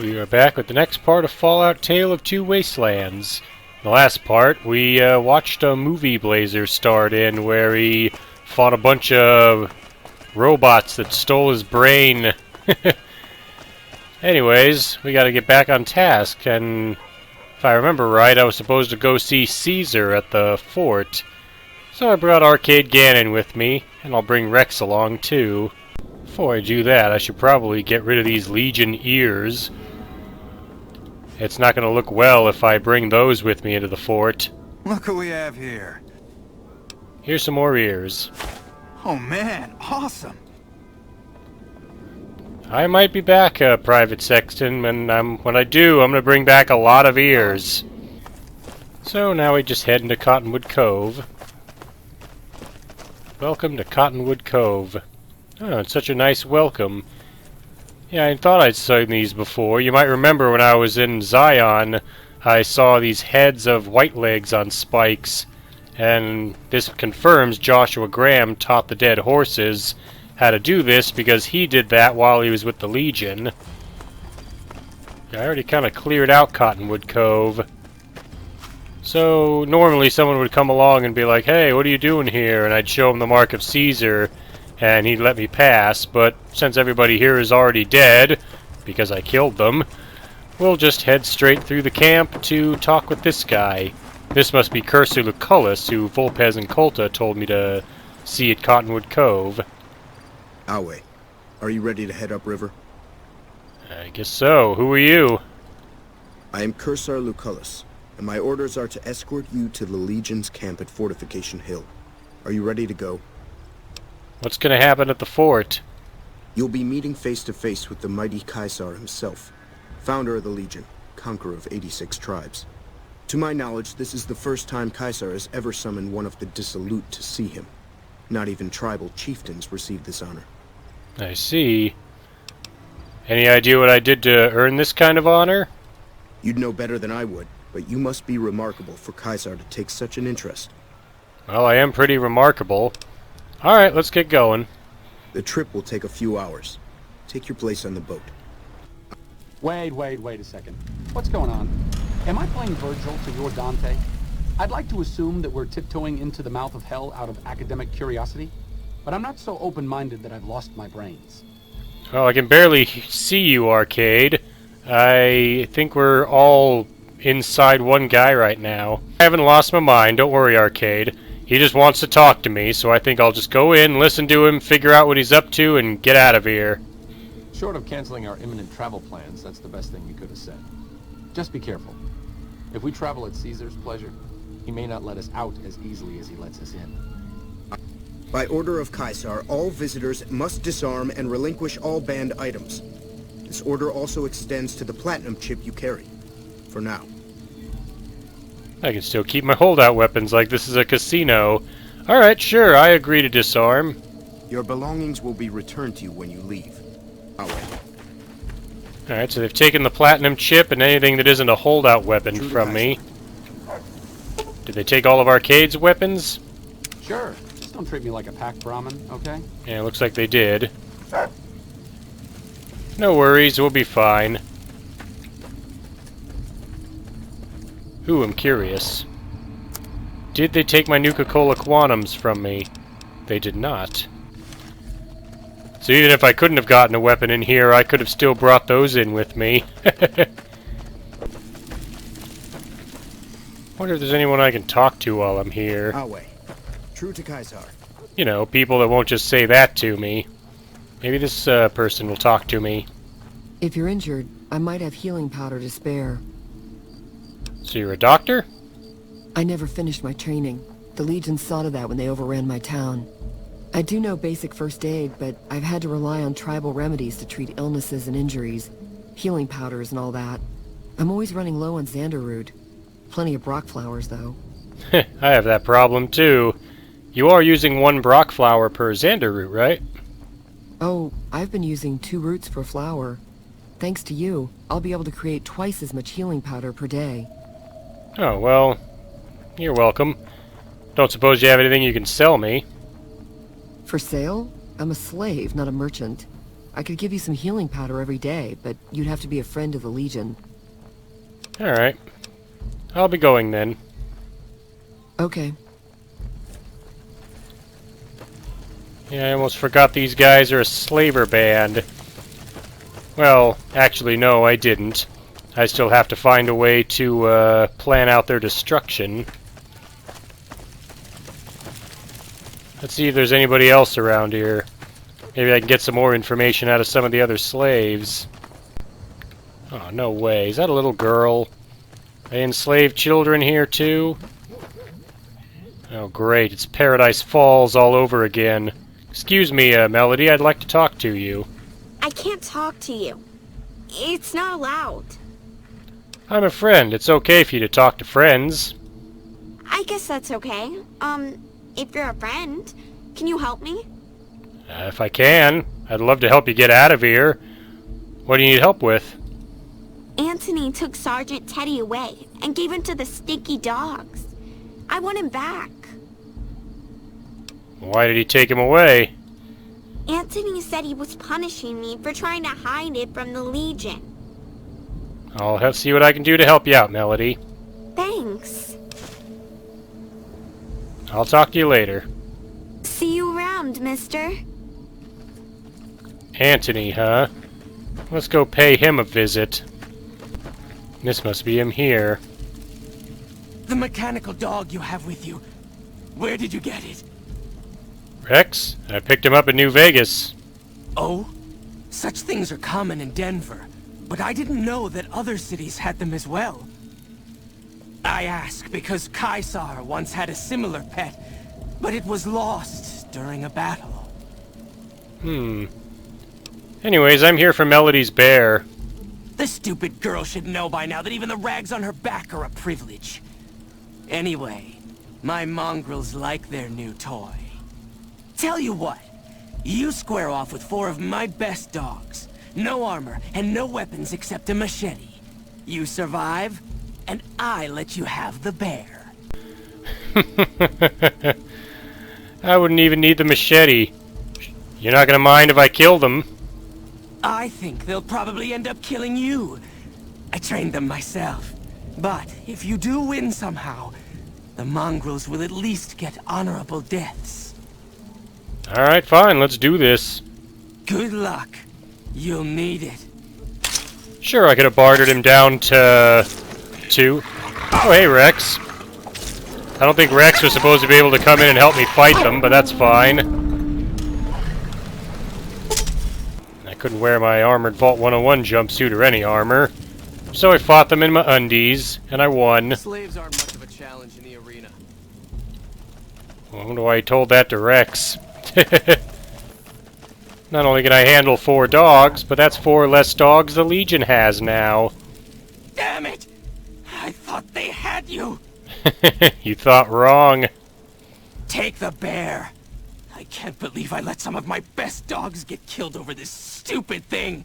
We are back with the next part of Fallout Tale of Two Wastelands. In the last part, we watched a movie Blazer start in where he fought a bunch of robots that stole his brain. Anyways, we gotta get back on task, and if I remember right, I was supposed to go see Caesar at the fort. So I brought Arcade Gannon with me, and I'll bring Rex along too. Before I do that, I should probably get rid of these Legion ears. It's not going to look well if I bring those with me into the fort. Look what we have here. Here's some more ears. Oh man, awesome. I might be back, Private Sexton, and when I do, I'm going to bring back a lot of ears. So now we just head into Cottonwood Cove. Welcome to Cottonwood Cove. Oh, it's such a nice welcome. Yeah, I thought I'd seen these before. You might remember when I was in Zion, I saw these heads of white legs on spikes. And this confirms Joshua Graham taught the dead horses how to do this because he did that while he was with the Legion. I already kind of cleared out Cottonwood Cove. So normally someone would come along and be like, "Hey, what are you doing here?" And I'd show him the mark of Caesar, and he'd let me pass. But since everybody here is already dead, because I killed them, we'll just head straight through the camp to talk with this guy. This must be Cursor Lucullus, who Volpez and Colta told me to see at Cottonwood Cove. Awe, are you ready to head upriver? I guess so. Who are you? I am Cursor Lucullus, and my orders are to escort you to the Legion's camp at Fortification Hill. Are you ready to go? What's going to happen at the fort? You'll be meeting face to face with the mighty Caesar himself, founder of the Legion, conqueror of 86 tribes. To my knowledge, this is the first time Caesar has ever summoned one of the dissolute to see him. Not even tribal chieftains received this honor. I see. Any idea what I did to earn this kind of honor? You'd know better than I would, but you must be remarkable for Caesar to take such an interest. Well, I am pretty remarkable. Alright, let's get going. The trip will take a few hours. Take your place on the boat. Wait a second. What's going on? Am I playing Virgil to your Dante? I'd like to assume that we're tiptoeing into the mouth of hell out of academic curiosity, but I'm not so open-minded that I've lost my brains. Well, I can barely see you, Arcade. I think we're all inside one guy right now. I haven't lost my mind, don't worry, Arcade. He just wants to talk to me, so I think I'll just go in, listen to him, figure out what he's up to, and get out of here. Short of canceling our imminent travel plans, that's the best thing you could have said. Just be careful. If we travel at Caesar's pleasure, he may not let us out as easily as he lets us in. By order of Caesar, all visitors must disarm and relinquish all banned items. This order also extends to the platinum chip you carry. For now. I can still keep my holdout weapons like this is a casino. Alright, sure, I agree to disarm. Your belongings will be returned to you when you leave. Alright, so they've taken the platinum chip and anything that isn't a holdout weapon from me. Did they take all of Arcade's weapons? Sure. Just don't treat me like a pack Brahmin, okay? Yeah, looks like they did. No worries, we'll be fine. Ooh, I'm curious. Did they take my Nuka-Cola Quantums from me? They did not. So even if I couldn't have gotten a weapon in here, I could have still brought those in with me. Wonder if there's anyone I can talk to while I'm here. Awe, true to Caesar. You know, people that won't just say that to me. Maybe this person will talk to me. If you're injured, I might have healing powder to spare. So you're a doctor? I never finished my training. The Legion saw to that when they overran my town. I do know basic first aid, but I've had to rely on tribal remedies to treat illnesses and injuries. Healing powders and all that. I'm always running low on Xanderroot. Plenty of Brock flowers, though. I have that problem, too. You are using one Brock flower per Xanderroot, right? Oh, I've been using 2 roots per flower. Thanks to you, I'll be able to create twice as much healing powder per day. Oh, well, you're welcome. Don't suppose you have anything you can sell me? For sale? I'm a slave, not a merchant. I could give you some healing powder every day, but you'd have to be a friend of the Legion. Alright. I'll be going then. Okay. Yeah, I almost forgot these guys are a slaver band. Well, actually, no, I didn't. I still have to find a way to plan out their destruction. Let's see if there's anybody else around here. Maybe I can get some more information out of some of the other slaves. Oh, no way. Is that a little girl? They enslave children here, too? Oh, great. It's Paradise Falls all over again. Excuse me, Melody. I'd like to talk to you. I can't talk to you. It's not allowed. I'm a friend. It's okay for you to talk to friends. I guess that's okay. If you're a friend, can you help me? If I can. I'd love to help you get out of here. What do you need help with? Anthony took Sergeant Teddy away and gave him to the stinky dogs. I want him back. Why did he take him away? Anthony said he was punishing me for trying to hide it from the Legion. I'll see what I can do to help you out, Melody. Thanks. I'll talk to you later. See you around, mister. Anthony, huh? Let's go pay him a visit. This must be him here. The mechanical dog you have with you. Where did you get it? Rex? I picked him up in New Vegas. Oh? Such things are common in Denver, but I didn't know that other cities had them as well. I ask because Caesar once had a similar pet, but it was lost during a battle. Anyways, I'm here for Melody's bear. The stupid girl should know by now that even the rags on her back are a privilege. Anyway, my mongrels like their new toy. Tell you what, you square off with 4 of my best dogs. No armor and no weapons except a machete. You survive, and I let you have the bear. I wouldn't even need the machete. You're not gonna mind if I kill them? I think they'll probably end up killing you. I trained them myself. But if you do win somehow, the mongrels will at least get honorable deaths. Alright, fine, let's do this. Good luck. You'll need it. Sure, I could have bartered him down to 2. Oh, hey, Rex. I don't think Rex was supposed to be able to come in and help me fight them, but that's fine. I couldn't wear my Armored Vault 101 jumpsuit or any armor, so I fought them in my undies, and I won. Slaves aren't much of a challenge in the arena. I wonder why I told that to Rex. Not only can I handle 4 dogs, but that's 4 less dogs the Legion has now. Damn it! I thought they had you! You thought wrong. Take the bear! I can't believe I let some of my best dogs get killed over this stupid thing!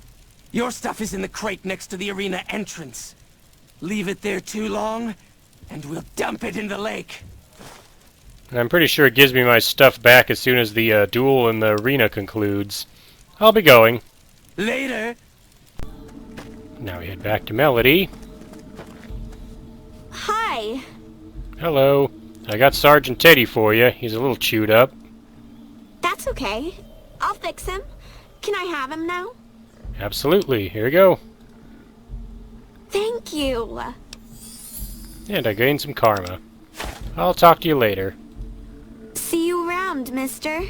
Your stuff is in the crate next to the arena entrance. Leave it there too long, and we'll dump it in the lake. I'm pretty sure it gives me my stuff back as soon as the duel in the arena concludes. I'll be going. Later! Now we head back to Melody. Hi. Hello. I got Sergeant Teddy for you. He's a little chewed up. That's okay. I'll fix him. Can I have him now? Absolutely. Here we go. Thank you. And I gained some karma. I'll talk to you later. See you around, mister.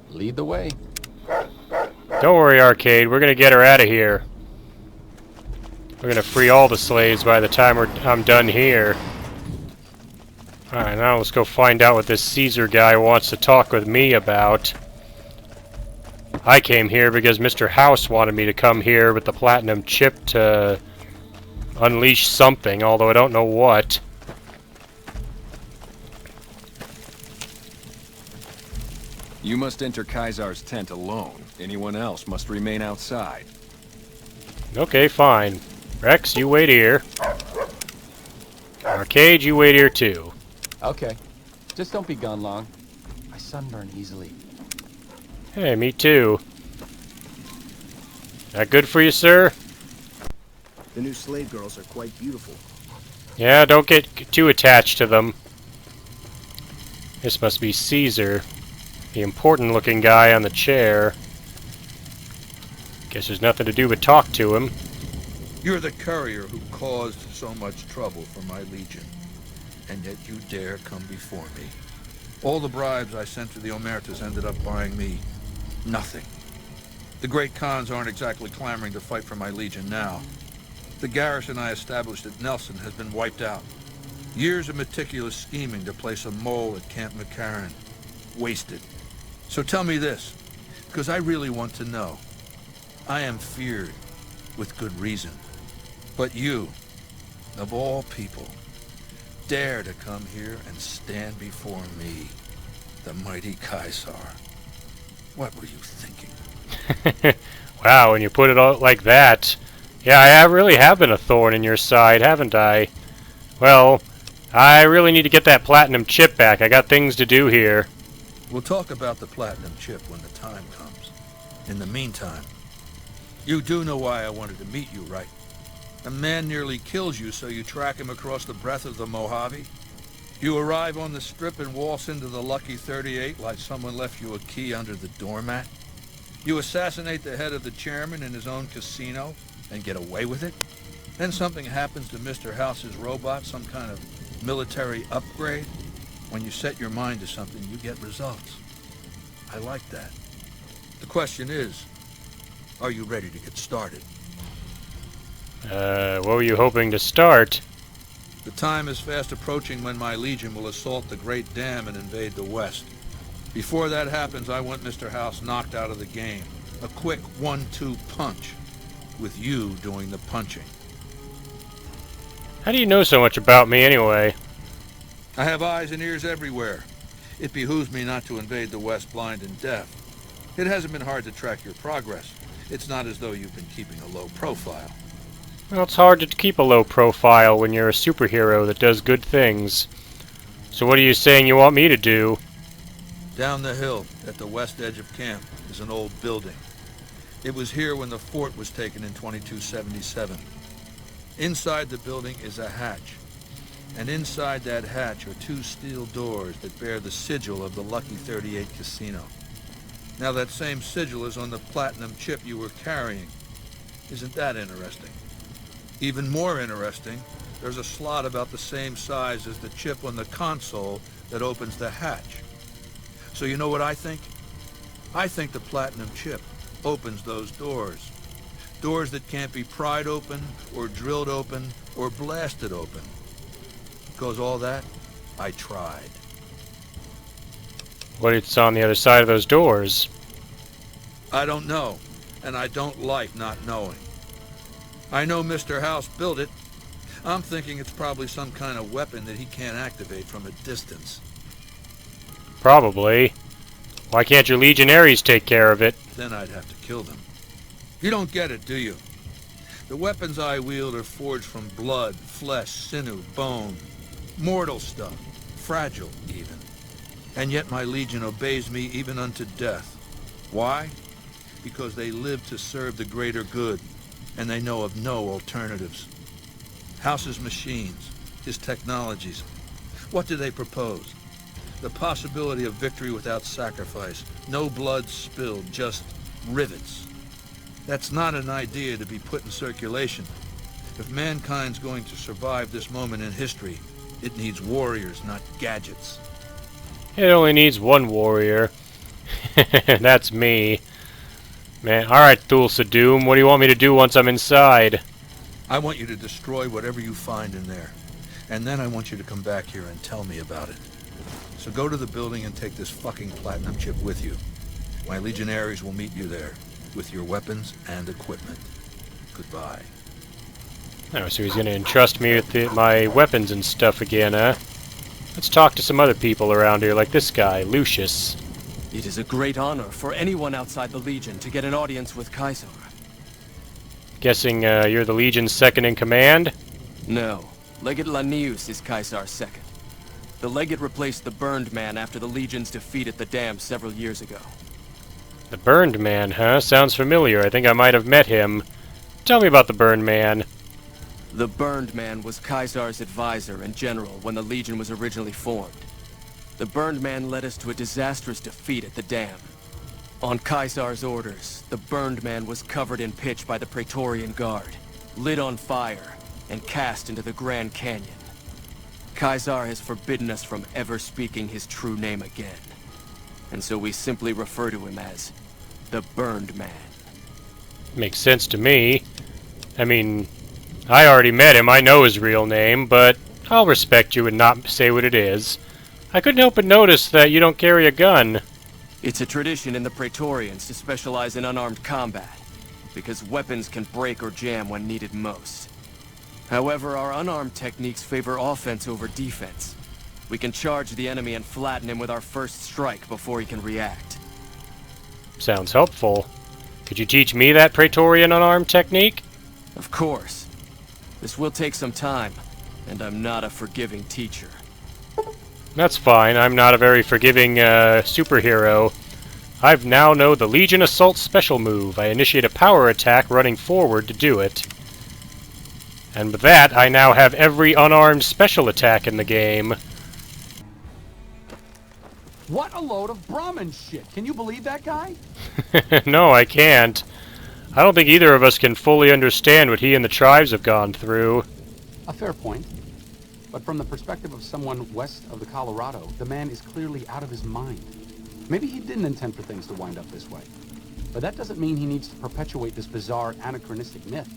Lead the way. Don't worry, Arcade. We're gonna get her out of here. We're gonna free all the slaves by the time I'm done here. Alright, now let's go find out what this Caesar guy wants to talk with me about. I came here because Mr. House wanted me to come here with the platinum chip to unleash something, although I don't know what. You must enter Caesar's tent alone. Anyone else must remain outside. Okay, fine. Rex, you wait here. Arcade, you wait here too. Okay. Just don't be gone long. I sunburn easily. Hey, me too. That good for you, sir? The new slave girls are quite beautiful. Yeah, don't get too attached to them. This must be Caesar, the important-looking guy on the chair. Guess there's nothing to do but talk to him. You're the courier who caused so much trouble for my legion, and yet you dare come before me. All the bribes I sent to the Omertas ended up buying me nothing. The great Khans aren't exactly clamoring to fight for my legion now. The garrison I established at Nelson has been wiped out. Years of meticulous scheming to place a mole at Camp McCarran. Wasted. So tell me this, because I really want to know. I am feared, with good reason. But you, of all people, dare to come here and stand before me, the mighty Caesar. What were you thinking? Wow, when you put it out like that. Yeah, I really have been a thorn in your side, haven't I? Well, I really need to get that platinum chip back. I got things to do here. We'll talk about the platinum chip when the time comes. In the meantime, you do know why I wanted to meet you, right? A man nearly kills you, so you track him across the breadth of the Mojave. You arrive on the strip and waltz into the Lucky 38 like someone left you a key under the doormat. You assassinate the head of the chairman in his own casino and get away with it. Then something happens to Mr. House's robot, some kind of military upgrade. When you set your mind to something, you get results. I like that. The question is, are you ready to get started? What were you hoping to start? The time is fast approaching when my legion will assault the Great Dam and invade the West. Before that happens, I want Mr. House knocked out of the game. A quick 1-2 punch, with you doing the punching. How do you know so much about me anyway? I have eyes and ears everywhere. It behooves me not to invade the West blind and deaf. It hasn't been hard to track your progress. It's not as though you've been keeping a low profile. Well, it's hard to keep a low profile when you're a superhero that does good things. So what are you saying you want me to do? Down the hill, at the west edge of camp, is an old building. It was here when the fort was taken in 2277. Inside the building is a hatch. And inside that hatch are 2 steel doors that bear the sigil of the Lucky 38 casino. Now that same sigil is on the platinum chip you were carrying. Isn't that interesting? Even more interesting, there's a slot about the same size as the chip on the console that opens the hatch. So you know what I think? I think the platinum chip opens those doors. Doors that can't be pried open, or drilled open, or blasted open. Because all that, I tried. What's on the other side of those doors? I don't know, and I don't like not knowing. I know Mr. House built it. I'm thinking it's probably some kind of weapon that he can't activate from a distance. Probably. Why can't your legionaries take care of it? Then I'd have to kill them. You don't get it, do you? The weapons I wield are forged from blood, flesh, sinew, bone. Mortal stuff. Fragile, even. And yet my legion obeys me even unto death. Why? Because they live to serve the greater good, and they know of no alternatives. House's machines, his technologies, what do they propose? The possibility of victory without sacrifice, no blood spilled, just rivets. That's not an idea to be put in circulation. If mankind's going to survive this moment in history, it needs warriors, not gadgets. It only needs one warrior. That's me. Man, alright, Thulsa Doom, what do you want me to do once I'm inside? I want you to destroy whatever you find in there. And then I want you to come back here and tell me about it. So go to the building and take this fucking platinum chip with you. My legionaries will meet you there, with your weapons and equipment. Goodbye. Oh, so he's gonna entrust me with my weapons and stuff again, huh? Let's talk to some other people around here, like this guy, Lucius. It is a great honor for anyone outside the Legion to get an audience with Caesar. Guessing you're the Legion's second in command? No. Legate Lanius is Caesar's second. The Legate replaced the Burned Man after the Legion's defeat at the dam several years ago. The Burned Man, huh? Sounds familiar. I think I might have met him. Tell me about the Burned Man. The Burned Man was Caesar's advisor and general when the Legion was originally formed. The Burned Man led us to a disastrous defeat at the dam. On Caesar's orders, the Burned Man was covered in pitch by the Praetorian Guard, lit on fire, and cast into the Grand Canyon. Caesar has forbidden us from ever speaking his true name again. And so we simply refer to him as the Burned Man. Makes sense to me. I mean, I already met him, I know his real name, but I'll respect you and not say what it is. I couldn't help but notice that you don't carry a gun. It's a tradition in the Praetorians to specialize in unarmed combat, because weapons can break or jam when needed most. However, our unarmed techniques favor offense over defense. We can charge the enemy and flatten him with our first strike before he can react. Sounds helpful. Could you teach me that Praetorian unarmed technique? Of course. This will take some time, and I'm not a forgiving teacher. That's fine. I'm not a very forgiving superhero. I've now know the Legion Assault special move. I initiate a power attack running forward to do it. And with that, I now have every unarmed special attack in the game. What a load of Brahmin shit. Can you believe that guy? No, I can't. I don't think either of us can fully understand what he and the tribes have gone through. A fair point. But from the perspective of someone west of the Colorado, the man is clearly out of his mind. Maybe he didn't intend for things to wind up this way. But that doesn't mean he needs to perpetuate this bizarre anachronistic myth.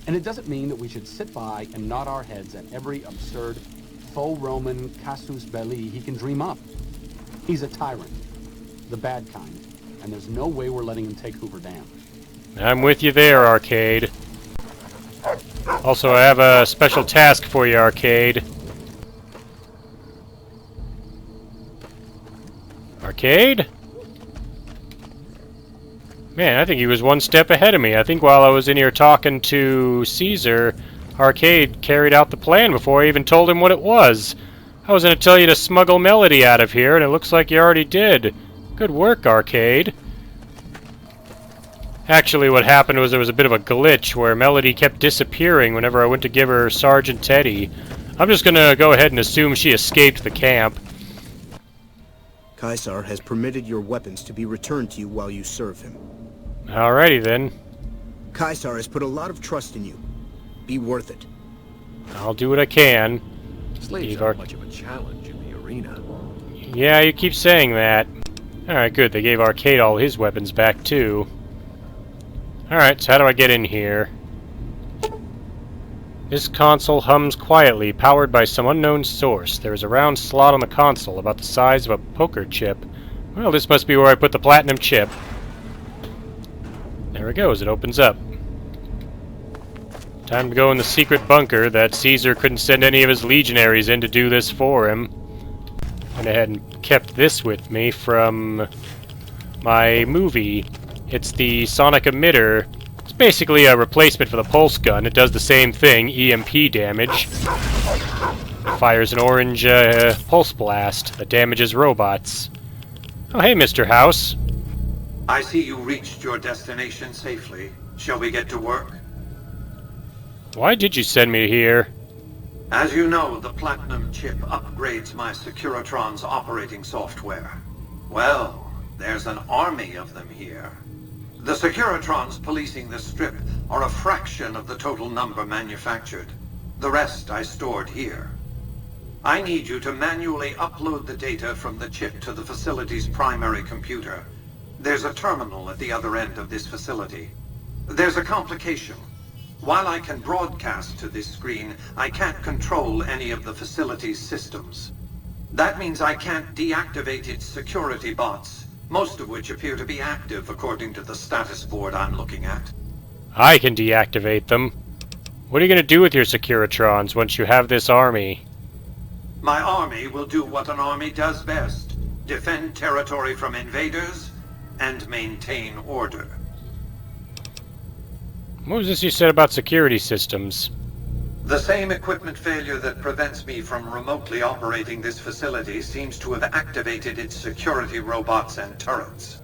And it doesn't mean that we should sit by and nod our heads at every absurd, faux Roman casus belli he can dream up. He's a tyrant, the bad kind, and there's no way we're letting him take Hoover Dam. I'm with you there, Arcade. Also, I have a special task for you, Arcade. Arcade? Man, I think he was one step ahead of me. I think while I was in here talking to Caesar, Arcade carried out the plan before I even told him what it was. I was going to tell you to smuggle Melody out of here, and it looks like you already did. Good work, Arcade. Actually, what happened was there was a bit of a glitch where Melody kept disappearing whenever I went to give her Sergeant Teddy. I'm just going to go ahead and assume she escaped the camp. Caesar has permitted your weapons to be returned to you while you serve him. Alrighty then. Caesar has put a lot of trust in you. Be worth it. I'll do what I can. Slaves aren't much of a challenge in the arena. Yeah, you keep saying that. Alright, good. They gave Arcade all his weapons back, too. Alright, so how do I get in here? This console hums quietly, powered by some unknown source. There is a round slot on the console, about the size of a poker chip. Well, this must be where I put the platinum chip. There it goes, it opens up. Time to go in the secret bunker that Caesar couldn't send any of his legionaries in to do this for him. Went ahead and kept this with me from my movie. It's the Sonic Emitter. It's basically a replacement for the pulse gun. It does the same thing, EMP damage. It fires an orange pulse blast that damages robots. Oh, hey, Mr. House. I see you reached your destination safely. Shall we get to work? Why did you send me here? As you know, the Platinum chip upgrades my Securitron's operating software. Well, there's an army of them here. The Securitrons policing this strip are a fraction of the total number manufactured. The rest I stored here. I need you to manually upload the data from the chip to the facility's primary computer. There's a terminal at the other end of this facility. There's a complication. While I can broadcast to this screen, I can't control any of the facility's systems. That means I can't deactivate its security bots, most of which appear to be active according to the status board I'm looking at. I can deactivate them. What are you going to do with your Securitrons once you have this army? My army will do what an army does best. Defend territory from invaders and maintain order. What was this you said about security systems? The same equipment failure that prevents me from remotely operating this facility seems to have activated its security robots and turrets.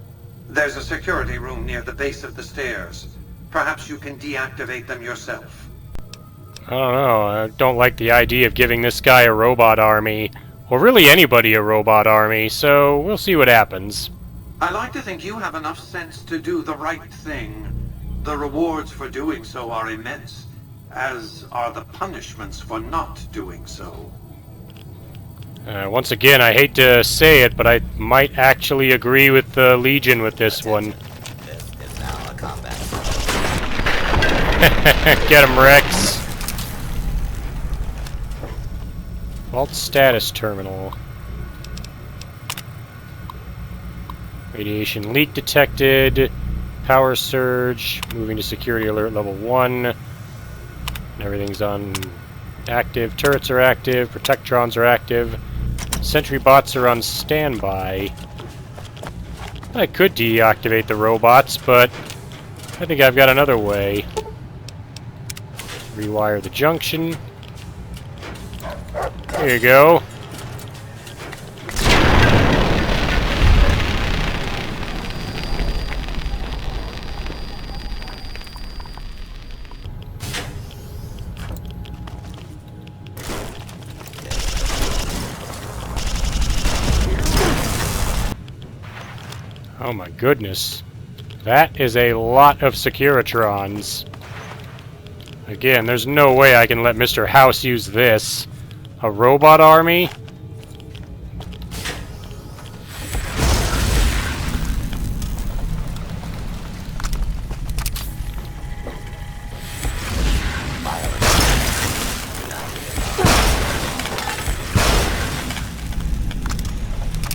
There's a security room near the base of the stairs. Perhaps you can deactivate them yourself. I don't know. I don't like the idea of giving this guy a robot army. Or really anybody a robot army, so we'll see what happens. I like to think you have enough sense to do the right thing. The rewards for doing so are immense, as are the punishments for not doing so. Once again, I hate to say it, but I might actually agree with the Legion with this one. This is now a combat. Get him, Rex. Vault status terminal. Radiation leak detected. Power surge. Moving to security alert level 1. Everything's on active. Turrets are active. Protectrons are active. Sentry bots are on standby. I could deactivate the robots, but I think I've got another way. Rewire the junction. There you go. Oh my goodness. That is a lot of Securitrons. Again, there's no way I can let Mr. House use this. A robot army?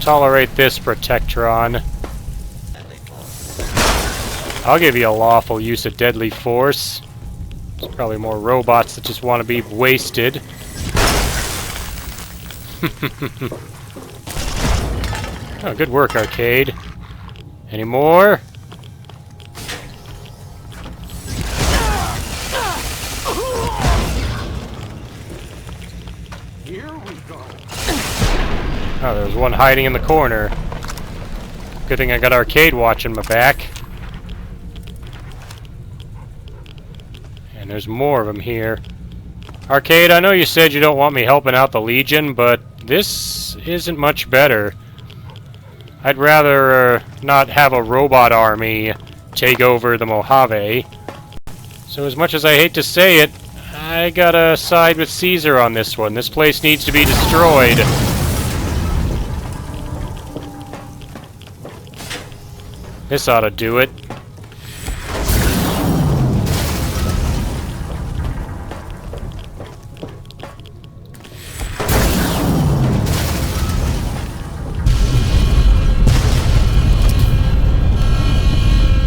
Tolerate this, Protectron. I'll give you a lawful use of deadly force. There's probably more robots that just want to be wasted. Oh, good work, Arcade. Any more? Here we go. Oh, there's one hiding in the corner. Good thing I got Arcade watching my back. And there's more of them here. Arcade, I know you said you don't want me helping out the Legion, but this isn't much better. I'd rather not have a robot army take over the Mojave. So as much as I hate to say it, I gotta side with Caesar on this one. This place needs to be destroyed. This ought to do it.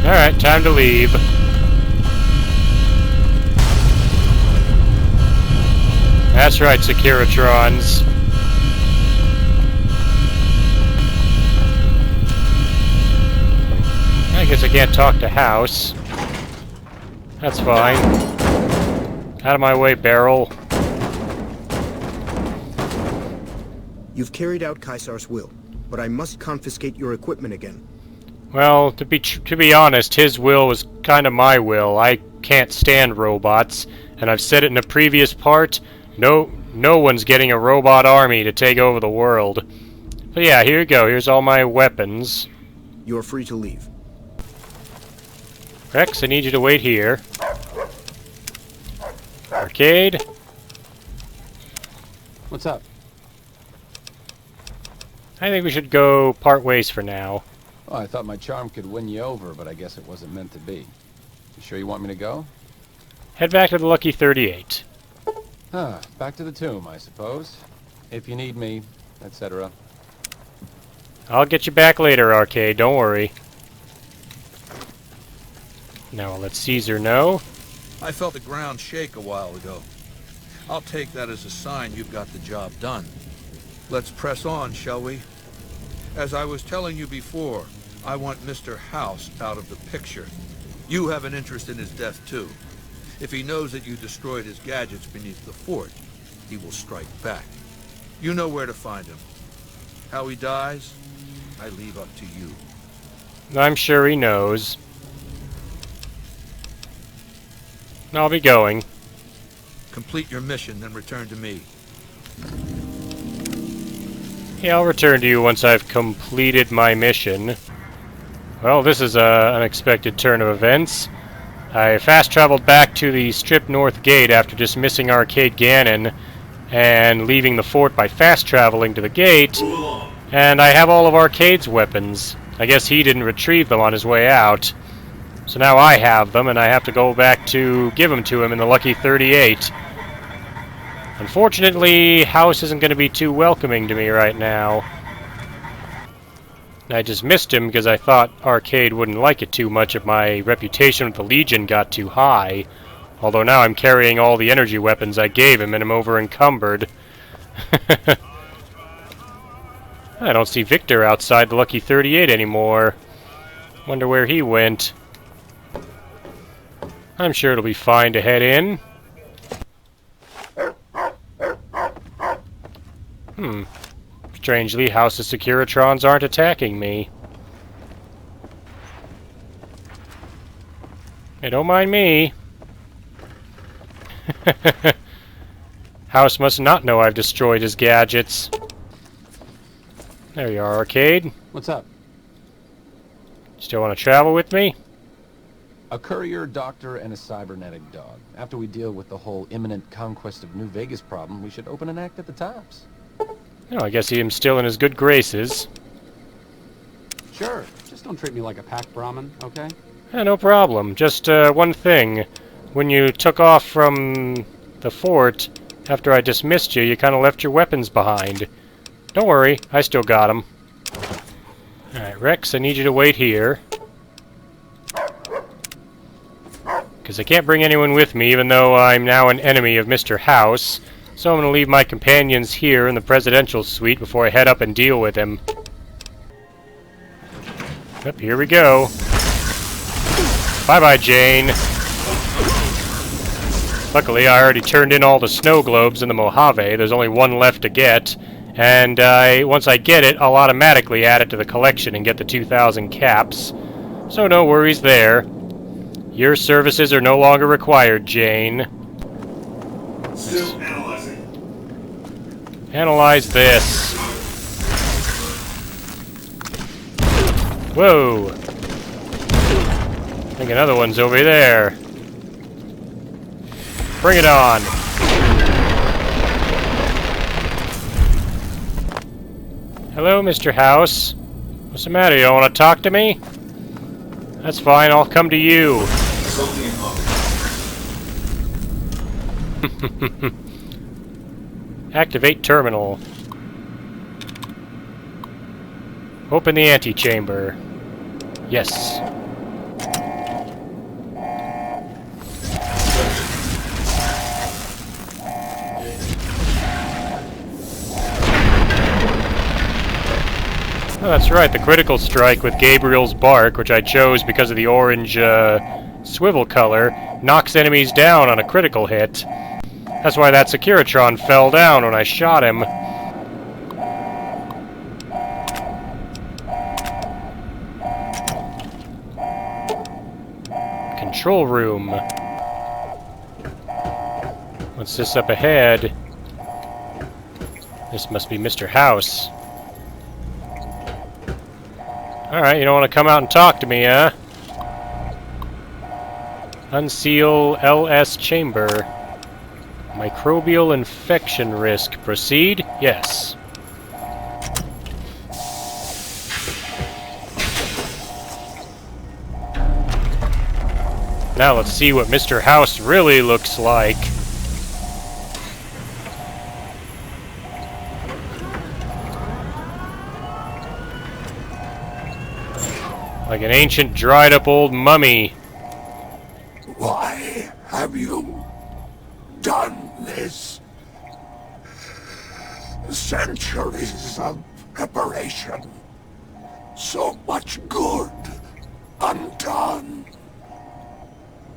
Alright, time to leave. That's right, Securitrons. I guess I can't talk to House. That's fine. Out of my way, Barrel. You've carried out Caesar's will, but I must confiscate your equipment again. Well, to be honest, his will was kind of my will. I can't stand robots, and I've said it in a previous part. No one's getting a robot army to take over the world. But yeah, here you go. Here's all my weapons. You're free to leave. Rex, I need you to wait here. Arcade. What's up? I think we should go part ways for now. Oh, I thought my charm could win you over, but I guess it wasn't meant to be. You sure you want me to go? Head back to the Lucky 38. Back to the tomb, I suppose. If you need me, etc. I'll get you back later, Arcade. Don't worry. Now I'll let Caesar know. I felt the ground shake a while ago. I'll take that as a sign you've got the job done. Let's press on, shall we? As I was telling you before, I want Mr. House out of the picture. You have an interest in his death, too. If he knows that you destroyed his gadgets beneath the fort, he will strike back. You know where to find him. How he dies, I leave up to you. I'm sure he knows. I'll be going. Complete your mission, then return to me. Yeah, I'll return to you once I've completed my mission. Well, this is an unexpected turn of events. I fast-traveled back to the Strip North Gate after dismissing Arcade Gannon and leaving the fort by fast-traveling to the gate, and I have all of Arcade's weapons. I guess he didn't retrieve them on his way out. So now I have them, and I have to go back to give them to him in the Lucky 38. Unfortunately, House isn't going to be too welcoming to me right now. I just missed him because I thought Arcade wouldn't like it too much if my reputation with the Legion got too high. Although now I'm carrying all the energy weapons I gave him and I'm over-encumbered. I don't see Victor outside the Lucky 38 anymore. Wonder where he went. I'm sure it'll be fine to head in. Strangely, House of Securitrons aren't attacking me. Hey, don't mind me. House must not know I've destroyed his gadgets. There you are, Arcade. What's up? Still want to travel with me? A courier, doctor, and a cybernetic dog. After we deal with the whole imminent conquest of New Vegas problem, we should open an act at the Tops. Oh, I guess I'm still in his good graces. Sure. Just don't treat me like a pack Brahmin, okay? Yeah, no problem. Just one thing. When you took off from the fort, after I dismissed you, you kind of left your weapons behind. Don't worry, I still got them. Alright, Rex, I need you to wait here. Because I can't bring anyone with me, even though I'm now an enemy of Mr. House. So I'm going to leave my companions here in the presidential suite before I head up and deal with him. Yep, here we go. Bye-bye, Jane. Luckily, I already turned in all the snow globes in the Mojave. There's only one left to get. And once I get it, I'll automatically add it to the collection and get the 2,000 caps. So no worries there. Your services are no longer required, Jane. Still analyzing. Analyze this. Whoa! I think another one's over there. Bring it on! Hello, Mr. House. What's the matter? You want to talk to me? That's fine, I'll come to you. Activate terminal. Open the antechamber. Yes. Oh, that's right, the critical strike with Gabriel's bark, which I chose because of the orange swivel color, knocks enemies down on a critical hit. That's why that Securitron fell down when I shot him. Control room. What's this up ahead? This must be Mr. House. Alright, you don't want to come out and talk to me, huh? Unseal LS chamber. Microbial infection risk. Proceed? Yes. Now let's see what Mr. House really looks like. Like an ancient, dried-up old mummy. Why have you done this? Centuries of preparation. So much good undone.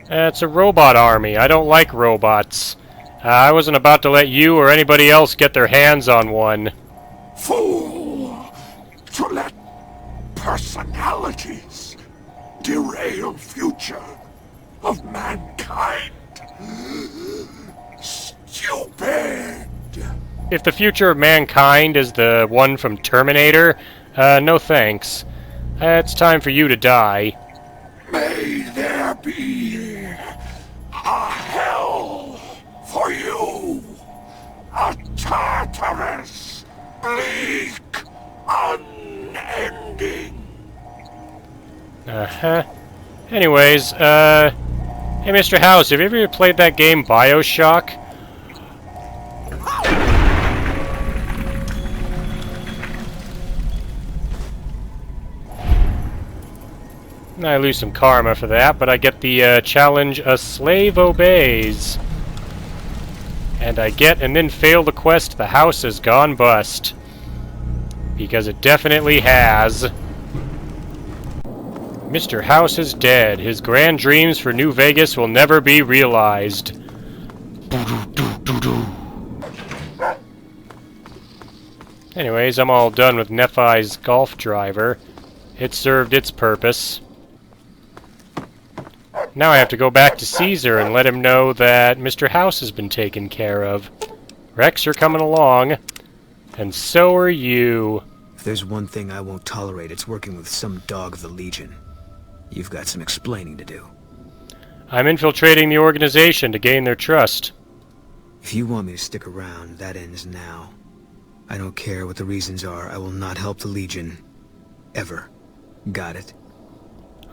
It's a robot army. I don't like robots. I wasn't about to let you or anybody else get their hands on one. Fool! To let personalities derail future of mankind. Stupid! If the future of mankind is the one from Terminator, no thanks. It's time for you to die. May there be a hell for you! A Tartarus, bleak, unending. Anyways, hey Mr. House, have you ever played that game BioShock? I lose some karma for that, but I get the challenge, A Slave Obeys. And I get and then fail the quest, The House Has Gone Bust. Because it definitely has. Mr. House is dead. His grand dreams for New Vegas will never be realized. Anyways, I'm all done with Nephi's golf driver. It served its purpose. Now I have to go back to Caesar and let him know that Mr. House has been taken care of. Rex, you're coming along. And so are you. If there's one thing I won't tolerate, it's working with some dog of the Legion. You've got some explaining to do. I'm infiltrating the organization to gain their trust. If you want me to stick around, that ends now. I don't care what the reasons are, I will not help the Legion. Ever. Got it?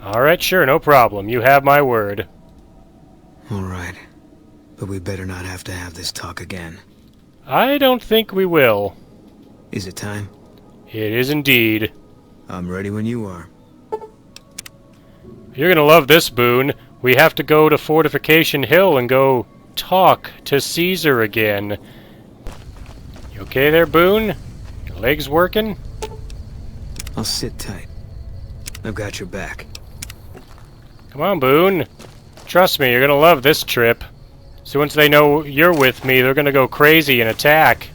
Alright, sure, no problem. You have my word. Alright. But we better not have to have this talk again. I don't think we will. Is it time? It is indeed. I'm ready when you are. You're gonna love this, Boone. We have to go to Fortification Hill and go talk to Caesar again. You okay there, Boone? Your legs working? I'll sit tight. I've got your back. Come on, Boone. Trust me, you're gonna love this trip. So once they know you're with me, they're gonna go crazy and attack.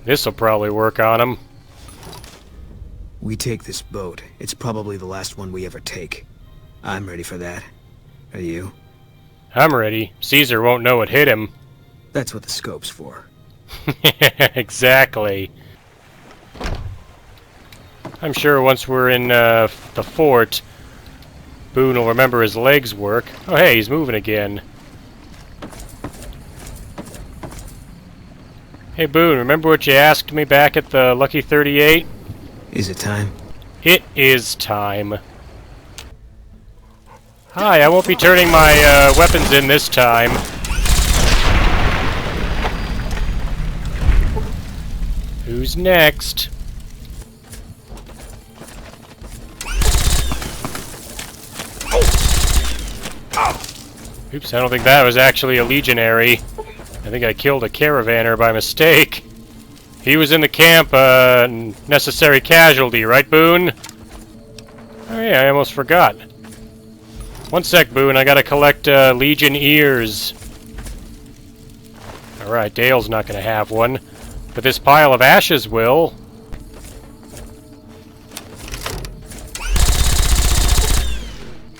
This'll probably work on them. We take this boat. It's probably the last one we ever take. I'm ready for that. Are you? I'm ready. Caesar won't know what hit him. That's what the scope's for. Exactly. I'm sure once we're in the fort, Boone will remember his legs work. Oh hey, he's moving again. Hey Boone, remember what you asked me back at the Lucky 38? Is it time? It is time. Hi, I won't be turning my weapons in this time. Who's next? Oops, I don't think that was actually a legionary. I think I killed a caravaner by mistake. He was in the camp, necessary casualty, right, Boone? Oh yeah, I almost forgot. One sec, Boone, I gotta collect, Legion ears. Alright, Dale's not gonna have one. But this pile of ashes will.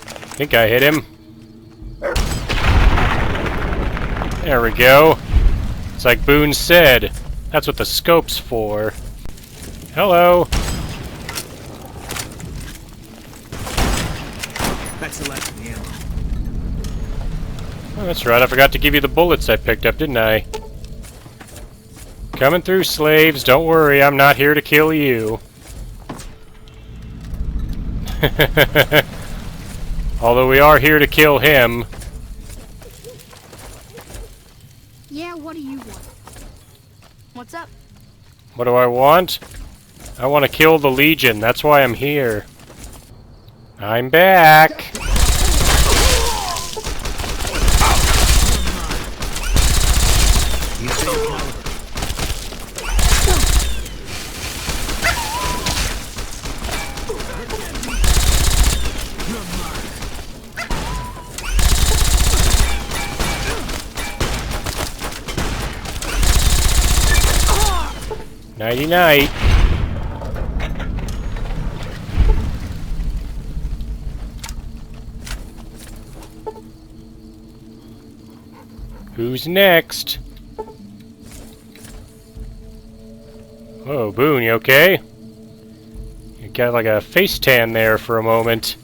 I think I hit him. There we go. It's like Boone said. That's what the scope's for. Hello. That's the last of the ammo. Oh, that's right. I forgot to give you the bullets I picked up, didn't I? Coming through, slaves. Don't worry, I'm not here to kill you. Although we are here to kill him. Yeah, what do you want? What's up? What do I want? I want to kill the Legion. That's why I'm here. I'm back. Nighty-night. Who's next? Whoa, Boone, you okay? You got like a face tan there for a moment.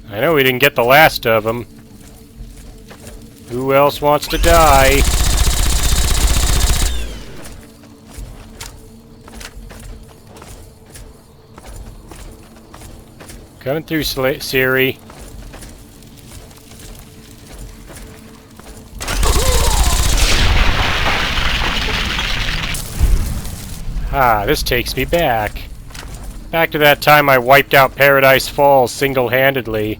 I know we didn't get the last of them. Who else wants to die? Coming through, Siri. Ah, this takes me back. Back to that time I wiped out Paradise Falls single-handedly.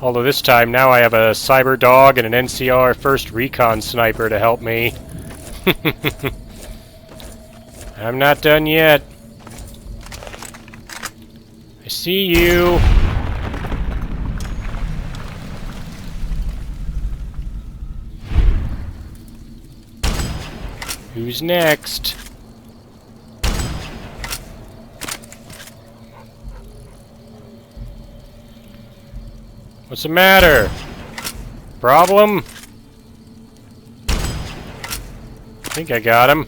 Although this time, now I have a cyber dog and an NCR first recon sniper to help me. I'm not done yet. I see you. Who's next? What's the matter? Problem? I think I got him.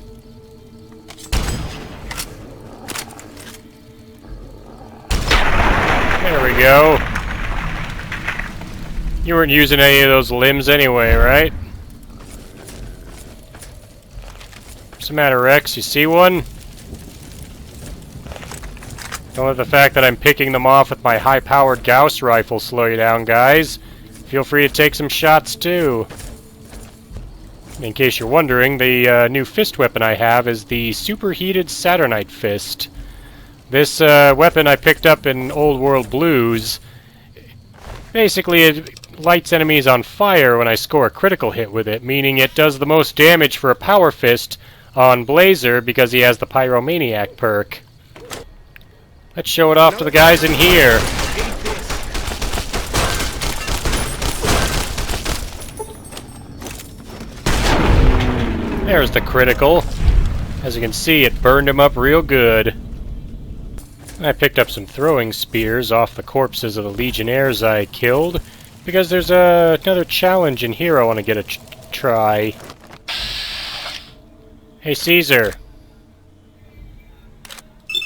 There we go. You weren't using any of those limbs anyway, right? What's the matter, Rex? You see one? Don't let the fact that I'm picking them off with my high-powered Gauss rifle slow you down, guys. Feel free to take some shots, too. In case you're wondering, the new fist weapon I have is the Superheated Saturnite fist. This weapon I picked up in Old World Blues. Basically, it lights enemies on fire when I score a critical hit with it, meaning it does the most damage for a power fist on Blazer because he has the Pyromaniac perk. Let's show it off to the guys in here. There's the critical. As you can see, it burned him up real good. I picked up some throwing spears off the corpses of the Legionnaires I killed, because there's another challenge in here I want to get a try. Hey, Caesar.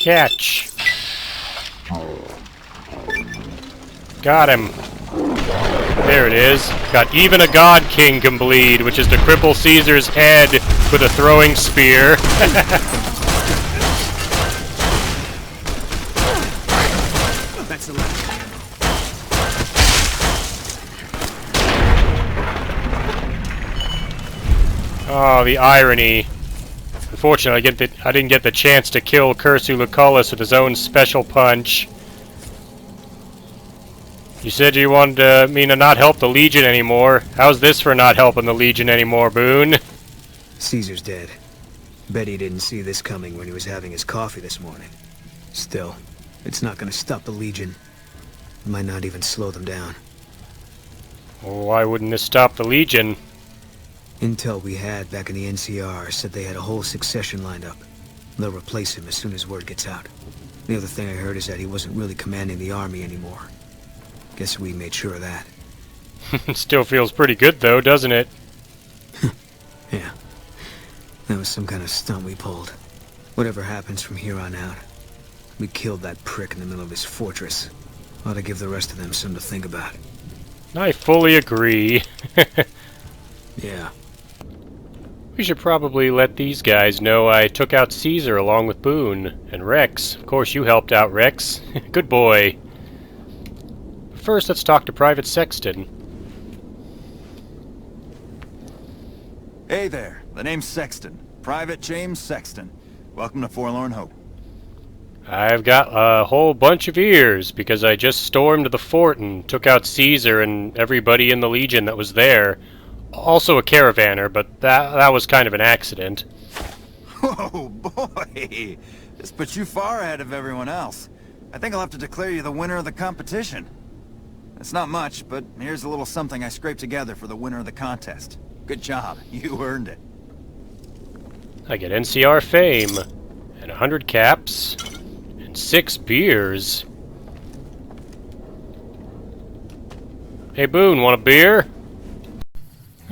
Catch. Got him. There it is. Got even a God King can bleed, which is to cripple Caesar's head with a throwing spear. That's a lot. Oh, the irony. Unfortunately, I didn't get the chance to kill Cursu Lucullus with his own special punch. You said you wanted me to not help the Legion anymore. How's this for not helping the Legion anymore, Boone? Caesar's dead. Bet he didn't see this coming when he was having his coffee this morning. Still, it's not gonna stop the Legion. It might not even slow them down. Well, why wouldn't this stop the Legion? Intel we had back in the NCR said they had a whole succession lined up. They'll replace him as soon as word gets out. The other thing I heard is that he wasn't really commanding the army anymore. Guess we made sure of that. Still feels pretty good, though, doesn't it? Yeah. That was some kind of stunt we pulled. Whatever happens from here on out, we killed that prick in the middle of his fortress. Ought to give the rest of them something to think about. I fully agree. Yeah. We should probably let these guys know I took out Caesar along with Boone. And Rex. Of course you helped out, Rex. Good boy. First, let's talk to Private Sexton. Hey there, the name's Sexton. Private James Sexton. Welcome to Forlorn Hope. I've got a whole bunch of ears, because I just stormed the fort and took out Caesar and everybody in the Legion that was there. Also a caravaner, but that was kind of an accident. Whoa, boy! This puts you far ahead of everyone else. I think I'll have to declare you the winner of the competition. It's not much, but here's a little something I scraped together for the winner of the contest. Good job. You earned it. I get NCR fame, and 100 caps, and 6 beers. Hey Boone, want a beer?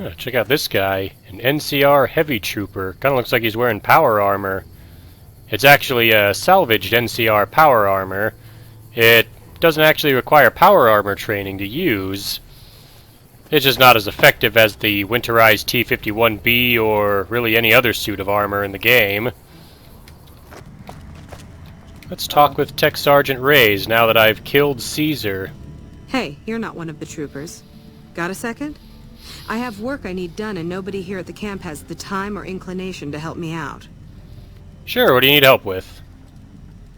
Oh, check out this guy, an NCR heavy trooper. Kinda looks like he's wearing power armor. It's actually a salvaged NCR power armor. It doesn't actually require power armor training to use. It's just not as effective as the winterized T-51B or really any other suit of armor in the game. Let's talk with Tech Sergeant Reyes now that I've killed Caesar. Hey, you're not one of the troopers. Got a second? I have work I need done and nobody here at the camp has the time or inclination to help me out. Sure, what do you need help with?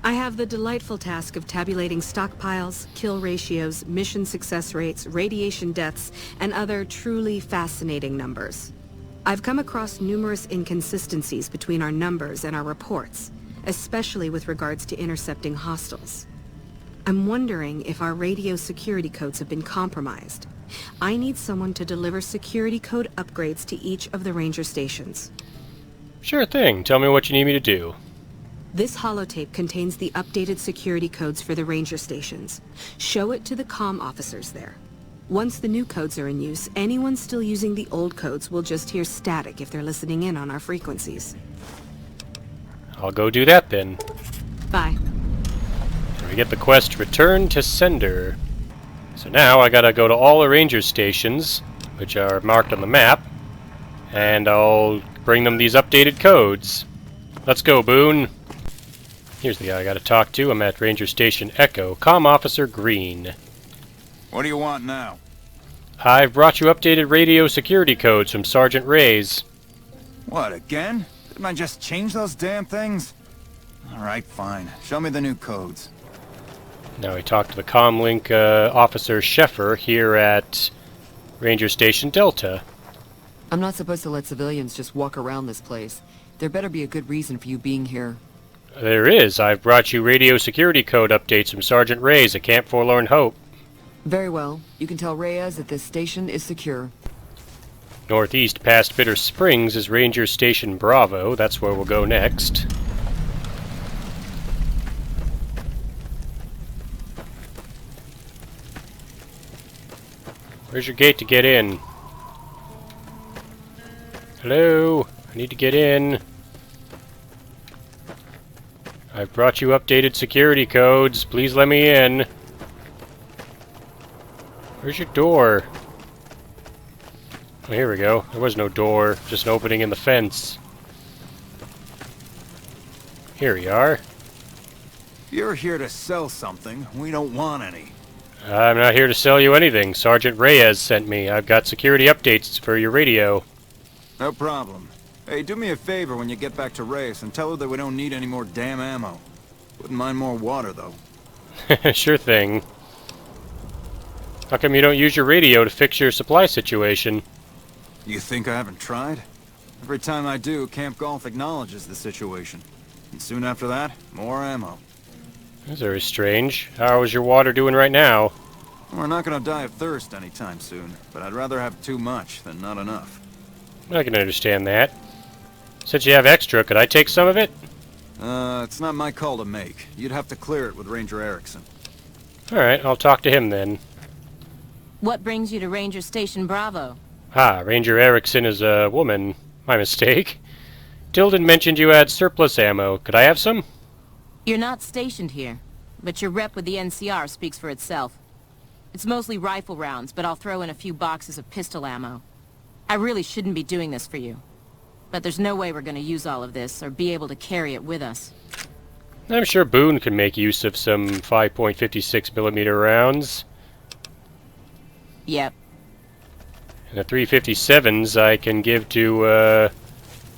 I have the delightful task of tabulating stockpiles, kill ratios, mission success rates, radiation deaths, and other truly fascinating numbers. I've come across numerous inconsistencies between our numbers and our reports, especially with regards to intercepting hostiles. I'm wondering if our radio security codes have been compromised. I need someone to deliver security code upgrades to each of the ranger stations. Sure thing. Tell me what you need me to do. This holotape contains the updated security codes for the ranger stations. Show it to the comm officers there. Once the new codes are in use, anyone still using the old codes will just hear static if they're listening in on our frequencies. I'll go do that then. Bye. We get the quest Return to Sender. So now I gotta go to all the ranger stations, which are marked on the map, and I'll bring them these updated codes. Let's go, Boone. Here's the guy I gotta talk to. I'm at Ranger Station Echo. Comm Officer Green. What do you want now? I've brought you updated radio security codes from Sergeant Reyes. What, again? Didn't I just change those damn things? Alright, fine. Show me the new codes. Now we talk to the Comlink Officer Sheffer here at Ranger Station Delta. I'm not supposed to let civilians just walk around this place. There better be a good reason for you being here. There is. I've brought you radio security code updates from Sergeant Reyes at Camp Forlorn Hope. Very well. You can tell Reyes that this station is secure. Northeast past Bitter Springs is Ranger Station Bravo. That's where we'll go next. Where's your gate to get in? Hello? I need to get in. I've brought you updated security codes. Please let me in. Where's your door? Oh, here we go. There was no door, just an opening in the fence. Here we are. You're here to sell something. We don't want any. I'm not here to sell you anything. Sergeant Reyes sent me. I've got security updates for your radio. No problem. Hey, do me a favor when you get back to Reyes and tell her that we don't need any more damn ammo. Wouldn't mind more water, though. Sure thing. How come you don't use your radio to fix your supply situation? You think I haven't tried? Every time I do, Camp Golf acknowledges the situation. And soon after that, more ammo. That's very strange. How is your water doing right now? We're not gonna die of thirst anytime soon, but I'd rather have too much than not enough. I can understand that. Since you have extra, could I take some of it? It's not my call to make. You'd have to clear it with Ranger Erickson. Alright, I'll talk to him then. What brings you to Ranger Station Bravo? Ah, Ranger Erickson is a woman. My mistake. Tilden mentioned you had surplus ammo. Could I have some? You're not stationed here, but your rep with the NCR speaks for itself. It's mostly rifle rounds, but I'll throw in a few boxes of pistol ammo. I really shouldn't be doing this for you, but there's no way we're going to use all of this or be able to carry it with us. I'm sure Boone can make use of some 5.56mm rounds. Yep. And the 357s I can give to,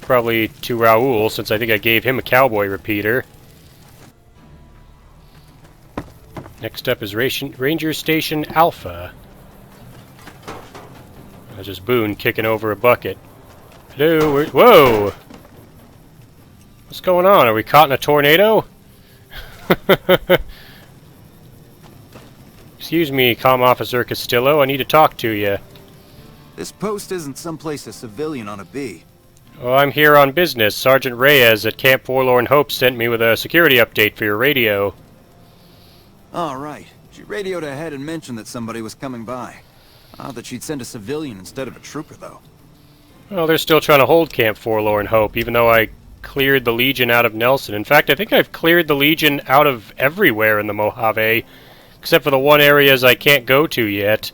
probably to Raoul, since I think I gave him a cowboy repeater. Next up is Ranger Station Alpha. That's just Boone kicking over a bucket. Hello, whoa! What's going on? Are we caught in a tornado? Excuse me, Comm Officer Castillo, I need to talk to you. This post isn't someplace a civilian ought to be. Well, I'm here on business. Sergeant Reyes at Camp Forlorn Hope sent me with a security update for your radio. All right. She radioed ahead and mentioned that somebody was coming by. Odd that she'd send a civilian instead of a trooper, though. Well, they're still trying to hold Camp Forlorn Hope, even though I cleared the Legion out of Nelson. In fact, I think I've cleared the Legion out of everywhere in the Mojave, except for the one areas I can't go to yet.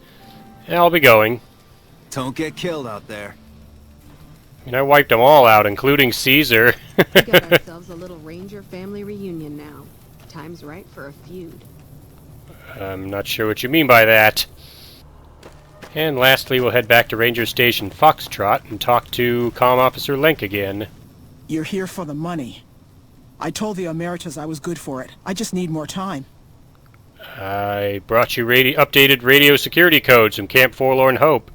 And I'll be going. Don't get killed out there. I mean, I wiped them all out, including Caesar. We got ourselves a little Ranger family reunion now. Time's right for a feud. I'm not sure what you mean by that. And lastly, we'll head back to Ranger Station Foxtrot and talk to Comm Officer Link again. You're here for the money. I told the Emeritus I was good for it. I just need more time. I brought you updated radio security codes from Camp Forlorn Hope.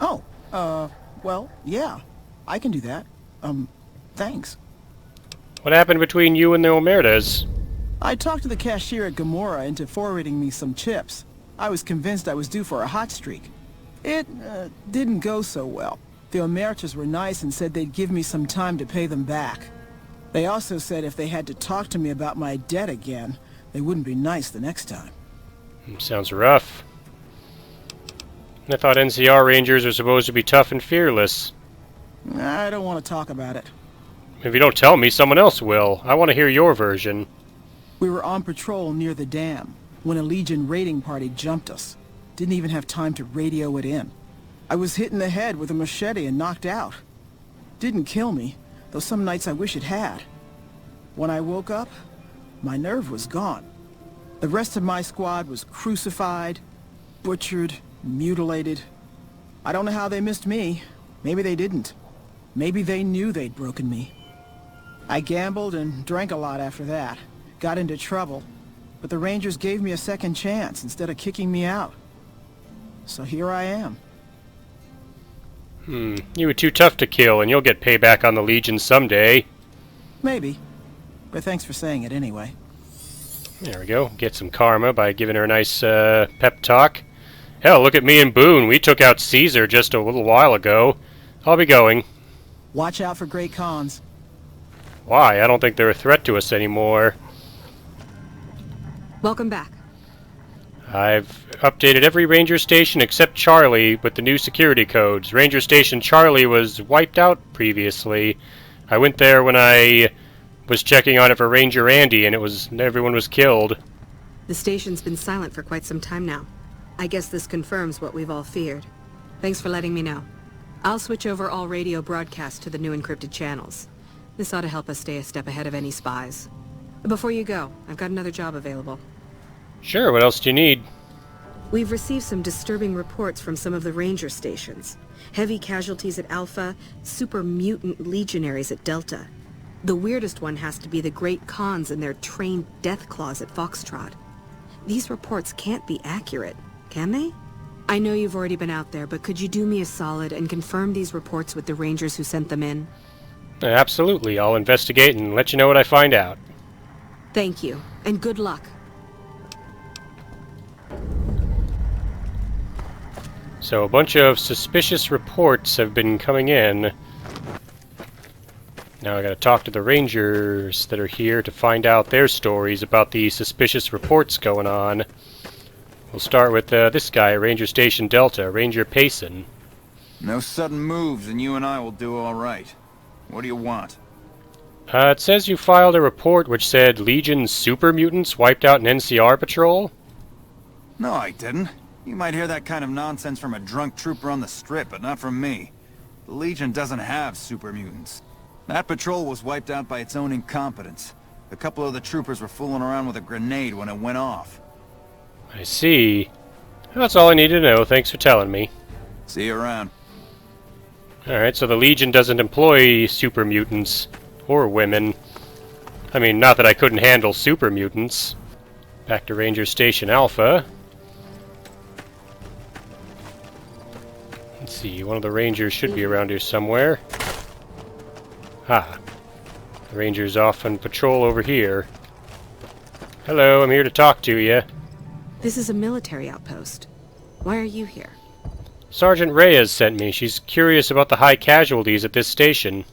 Oh, well, yeah. I can do that. Thanks. What happened between you and the Omertas? I talked to the cashier at Gamora into forwarding me some chips. I was convinced I was due for a hot streak. It, didn't go so well. The Emeritus were nice and said they'd give me some time to pay them back. They also said if they had to talk to me about my debt again, they wouldn't be nice the next time. Sounds rough. I thought NCR Rangers are supposed to be tough and fearless. I don't want to talk about it. If you don't tell me, someone else will. I want to hear your version. We were on patrol near the dam when a Legion raiding party jumped us. Didn't even have time to radio it in. I was hit in the head with a machete and knocked out. Didn't kill me, though some nights I wish it had. When I woke up, my nerve was gone. The rest of my squad was crucified, butchered, mutilated. I don't know how they missed me. Maybe they didn't. Maybe they knew they'd broken me. I gambled and drank a lot after that. Got into trouble. But the Rangers gave me a second chance instead of kicking me out. So here I am. You were too tough to kill, and you'll get payback on the Legion someday. Maybe. But thanks for saying it anyway. There we go. Get some karma by giving her a nice pep talk. Hell, look at me and Boone. We took out Caesar just a little while ago. I'll be going. Watch out for Great Khans. Why? I don't think they're a threat to us anymore. Welcome back. I've updated every Ranger Station except Charlie with the new security codes. Ranger Station Charlie was wiped out previously. I went there when I was checking on it for Ranger Andy, and everyone was killed. The station's been silent for quite some time now. I guess this confirms what we've all feared. Thanks for letting me know. I'll switch over all radio broadcasts to the new encrypted channels. This ought to help us stay a step ahead of any spies. Before you go, I've got another job available. Sure, what else do you need? We've received some disturbing reports from some of the Ranger stations. Heavy casualties at Alpha, super mutant legionaries at Delta. The weirdest one has to be the Great Khans and their trained death claws at Foxtrot. These reports can't be accurate, can they? I know you've already been out there, but could you do me a solid and confirm these reports with the Rangers who sent them in? Absolutely. I'll investigate and let you know what I find out. Thank you, and good luck. So a bunch of suspicious reports have been coming in. Now I gotta talk to the Rangers that are here to find out their stories about the suspicious reports going on. We'll start with this guy, Ranger Station Delta, Ranger Payson. No sudden moves and you and I will do all right. What do you want? It says you filed a report which said Legion super mutants wiped out an NCR patrol? No, I didn't. You might hear that kind of nonsense from a drunk trooper on the strip, but not from me. The Legion doesn't have super mutants. That patrol was wiped out by its own incompetence. A couple of the troopers were fooling around with a grenade when it went off. I see. That's all I need to know. Thanks for telling me. See you around. Alright, so the Legion doesn't employ super mutants. Or women. I mean, not that I couldn't handle super mutants. Back to Ranger Station Alpha. Let's see, one of the Rangers should be around here somewhere. Ah. The Ranger's off on patrol over here. Hello, I'm here to talk to you. This is a military outpost. Why are you here? Sergeant Reyes sent me. She's curious about the high casualties at this station.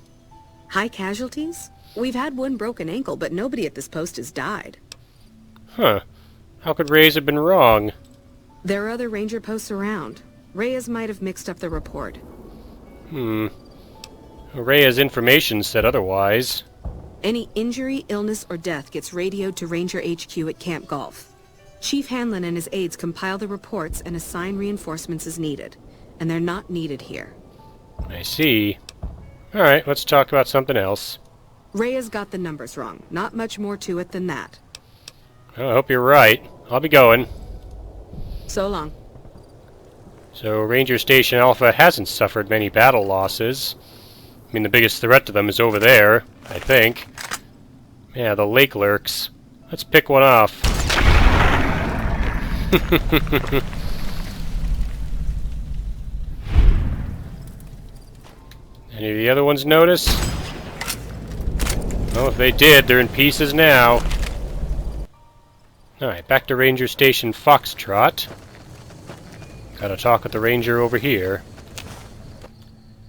High casualties? We've had one broken ankle, but nobody at this post has died. Huh. How could Reyes have been wrong? There are other ranger posts around. Reyes might have mixed up the report. Reyes' information said otherwise. Any injury, illness, or death gets radioed to Ranger HQ at Camp Golf. Chief Hanlon and his aides compile the reports and assign reinforcements as needed. And they're not needed here. I see. Alright, let's talk about something else. Reyes got the numbers wrong. Not much more to it than that. Well, I hope you're right. I'll be going. So long. So, Ranger Station Alpha hasn't suffered many battle losses. I mean, the biggest threat to them is over there, I think. Yeah, the lake lurks. Let's pick one off. Any of the other ones notice? Well, if they did, they're in pieces now. Alright, back to Ranger Station Foxtrot. Gotta talk with the ranger over here.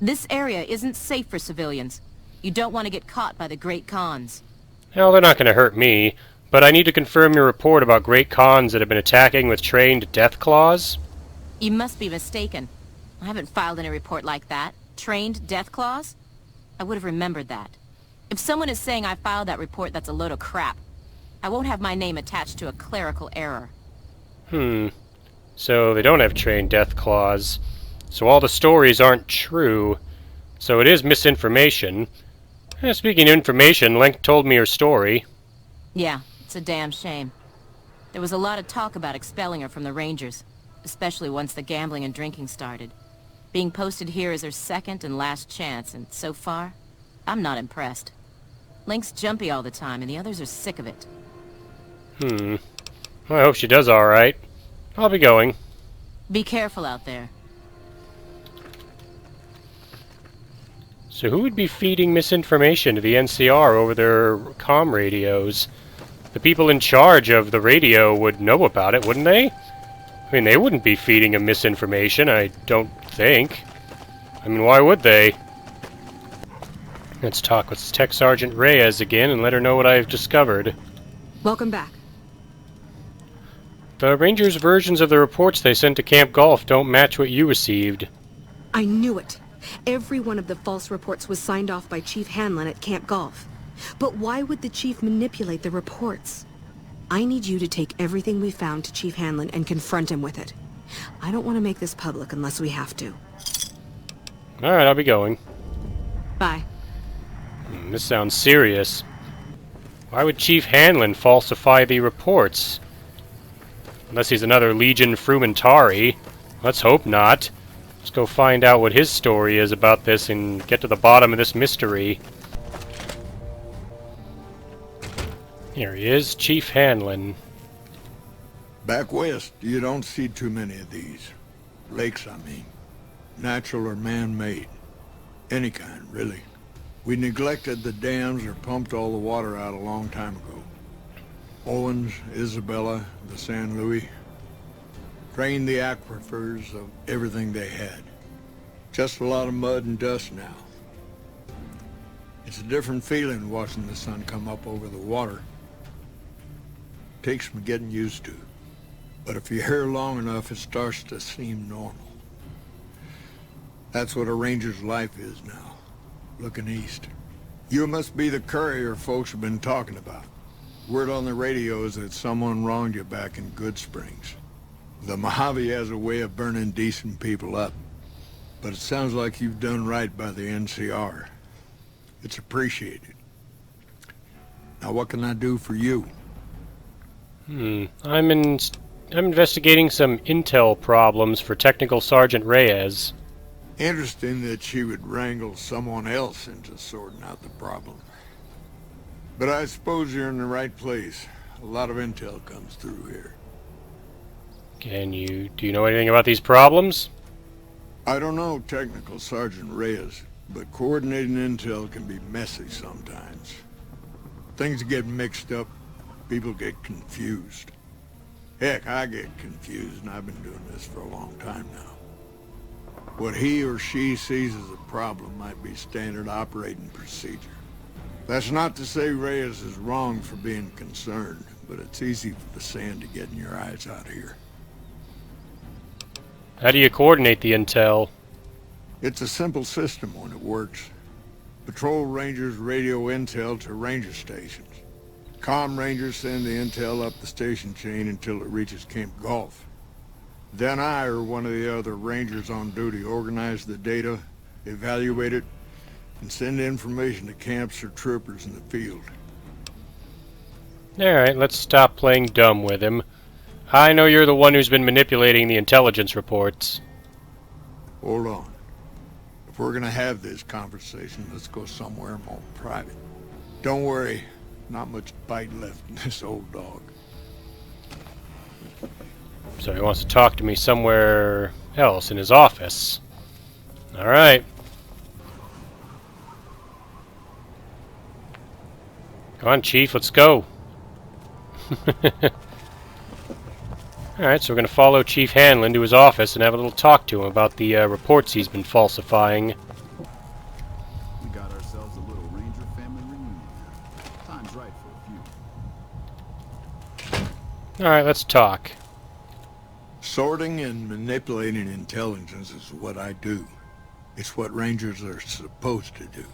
This area isn't safe for civilians. You don't want to get caught by the Great Khans. Well, they're not gonna hurt me, but I need to confirm your report about Great Khans that have been attacking with trained death claws. You must be mistaken. I haven't filed any report like that. Trained death claws? I would have remembered that. If someone is saying I filed that report, that's a load of crap. I won't have my name attached to a clerical error. So they don't have trained death claws. So all the stories aren't true. So it is misinformation. Speaking of information, Link told me her story. Yeah, it's a damn shame. There was a lot of talk about expelling her from the Rangers, especially once the gambling and drinking started. Being posted here is her second and last chance, and so far, I'm not impressed. Link's jumpy all the time, and the others are sick of it. Well, I hope she does alright. I'll be going. Be careful out there. So who would be feeding misinformation to the NCR over their comm radios? The people in charge of the radio would know about it, wouldn't they? I mean, they wouldn't be feeding them misinformation, I don't think. I mean, why would they? Let's talk with Tech Sergeant Reyes again and let her know what I've discovered. Welcome back. The Rangers' versions of the reports they sent to Camp Golf don't match what you received. I knew it. Every one of the false reports was signed off by Chief Hanlon at Camp Golf. But why would the Chief manipulate the reports? I need you to take everything we found to Chief Hanlon and confront him with it. I don't want to make this public unless we have to. Alright, I'll be going. Bye. This sounds serious. Why would Chief Hanlon falsify the reports? Unless he's another Legion Frumentari. Let's hope not. Let's go find out what his story is about this and get to the bottom of this mystery. Here he is, Chief Hanlon. Back west, you don't see too many of these. Lakes, I mean. Natural or man-made. Any kind, really. We neglected the dams or pumped all the water out a long time ago. Owens, Isabella, the San Luis. Drained the aquifers of everything they had. Just a lot of mud and dust now. It's a different feeling watching the sun come up over the water. Takes some getting used to. But if you're here long enough, it starts to seem normal. That's what a ranger's life is now, looking east. You must be the courier folks have been talking about. Word on the radio is that someone wronged you back in Good Springs. The Mojave has a way of burning decent people up. But it sounds like you've done right by the NCR. It's appreciated. Now what can I do for you? I'm investigating some intel problems for Technical Sergeant Reyes. Interesting that she would wrangle someone else into sorting out the problem. But I suppose you're in the right place. A lot of intel comes through here. Do you know anything about these problems? I don't know, Technical Sergeant Reyes, but coordinating intel can be messy sometimes. Things get mixed up, people get confused. Heck, I get confused, and I've been doing this for a long time now. What he or she sees as a problem might be standard operating procedure. That's not to say Reyes is wrong for being concerned, but it's easy for the sand to get in your eyes out here. How do you coordinate the intel? It's a simple system when it works. Patrol rangers radio intel to ranger stations. Comm rangers send the intel up the station chain until it reaches Camp Gulf. Then I or one of the other rangers on duty organize the data, evaluate it, and send information to camps or troopers in the field. Alright, let's stop playing dumb with him. I know you're the one who's been manipulating the intelligence reports. Hold on. If we're gonna have this conversation, let's go somewhere more private. Don't worry, not much bite left in this old dog. So he wants to talk to me somewhere else, in his office. Alright. Come on, Chief, let's go. Alright, so we're going to follow Chief Hanlon to his office and have a little talk to him about the reports he's been falsifying. We got ourselves a little Ranger family reunion. Time's right for a few. Alright, let's talk. Sorting and manipulating intelligence is what I do. It's what Rangers are supposed to do.